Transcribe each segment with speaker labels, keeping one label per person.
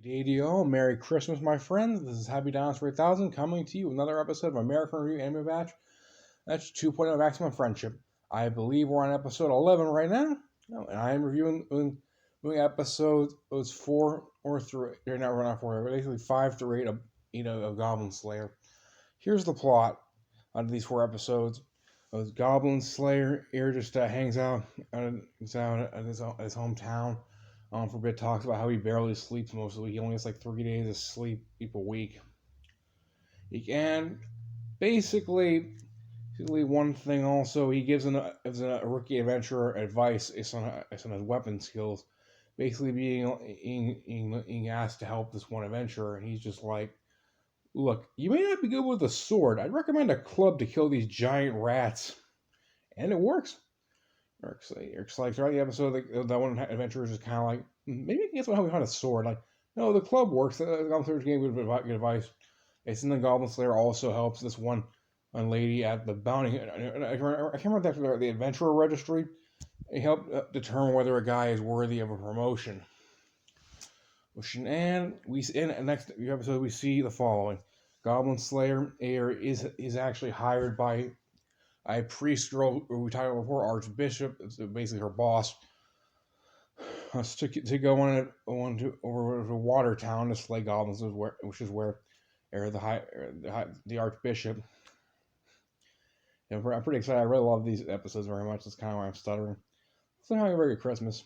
Speaker 1: Day to you all. Merry Christmas, my friends. This is Happy Dinosaur 8000 coming to you with another episode of American Review Anime Batch. That's 2.0 Maximum Friendship. I believe we're on episode 11 right now. And I am reviewing episodes 4 or 3. They're not 4, basically 5 through 8 of Goblin Slayer. Here's the plot of these 4 episodes. Goblin Slayer here just hangs out at his hometown. For a bit, talks about how he barely sleeps most of the week. He only gets like 3 days of sleep a week. He can basically one thing also, he gives a rookie adventurer advice on his weapon skills, basically being asked to help this one adventurer, and he's just like, look, you may not be good with a sword. I'd recommend a club to kill these giant rats. And it works. It's like throughout the episode, that one adventurer is just kind of like, maybe I can get someone help me find a sword. Like, no, the club works. The Goblin Slayer gave good advice. And then the Goblin Slayer also helps this one lady at the bounty. I can't remember the adventurer registry. It helped determine whether a guy is worthy of a promotion. And in the next episode, we see the following: Goblin Slayer is actually hired by a priest girl who we talked about before, Archbishop. It's basically her boss. To go over to Watertown to slay goblins, which is where the Archbishop. And I'm pretty excited. I really love these episodes very much. That's kind of why I'm stuttering. So having a very good Christmas.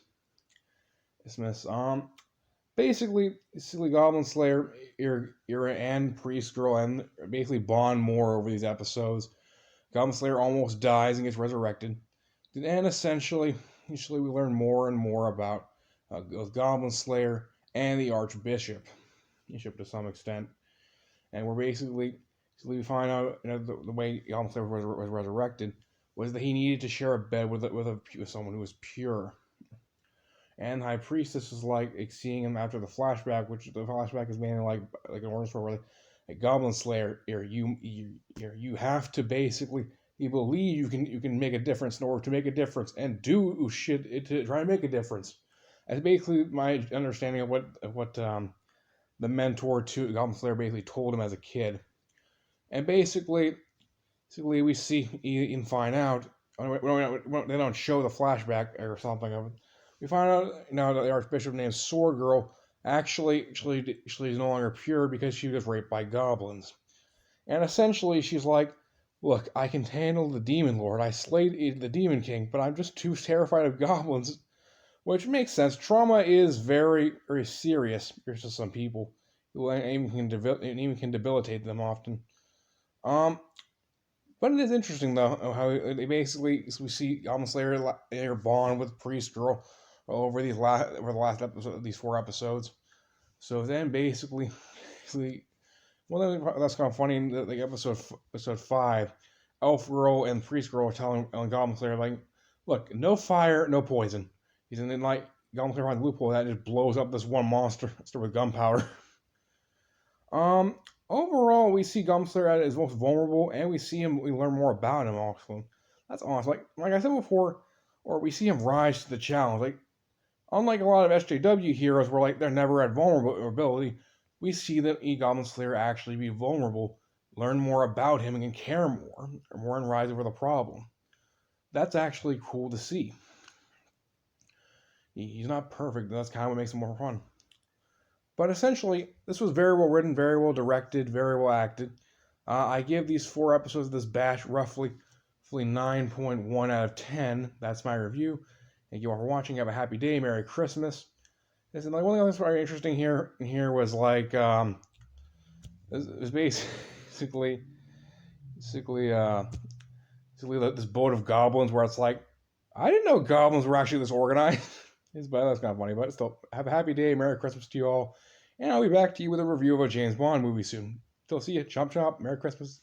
Speaker 1: Basically, Goblin Slayer and priest girl and basically bond more over these episodes. Goblin Slayer almost dies and gets resurrected. And essentially we learn more and more about Goblin Slayer and the Archbishop to some extent. And we're basically we find out the way Goblin Slayer was resurrected was that he needed to share a bed with someone who was pure. And the High Priestess is like seeing him after the flashback, which the flashback is mainly like an order story. Goblin Slayer, you have to basically, you believe you can make a difference in order to make a difference and do shit to try and make a difference. That's basically my understanding of what the mentor to Goblin Slayer basically told him as a kid. And basically we see and find out, they don't show the flashback or something of it. We find out now that the Archbishop named Sword Girl actually is no longer pure because she was raped by goblins. And essentially she's like, look, I can handle the Demon Lord. I slayed the Demon King, but I'm just too terrified of goblins. Which makes sense. Trauma is very, very serious to some people. It even can debilitate them often. But it is interesting though how we see Goblin Slayer bond with Priest Girl over the last episode, these 4 episodes. So then basically, that's kind of funny. In the episode 5, Elf Girl and Priest Girl are telling Goblin Slayer, like, look, no fire, no poison. He's in like Goblin Slayer finds a loophole that just blows up this one monster with gunpowder. Overall, we see Goblin Slayer at his most vulnerable, and we learn more about him also. That's awesome. Like I said before, or we see him rise to the challenge. Like, unlike a lot of SJW heroes where they're never at vulnerability, we see that Goblin Slayer actually be vulnerable, learn more about him, and can care more and rise over the problem. That's actually cool to see. He's not perfect, and that's kind of what makes him more fun. But essentially, this was very well written, very well directed, very well acted. I give these 4 episodes of this batch roughly 9.1 out of 10. That's my review. Thank you all for watching. Have a happy day. Merry Christmas. And one thing that's very interesting here was it's basically this boat of goblins where it's like, I didn't know goblins were actually this organized. But that's kind of funny. But still, have a happy day. Merry Christmas to you all. And I'll be back to you with a review of a James Bond movie soon. Still see you. Chomp chomp. Merry Christmas.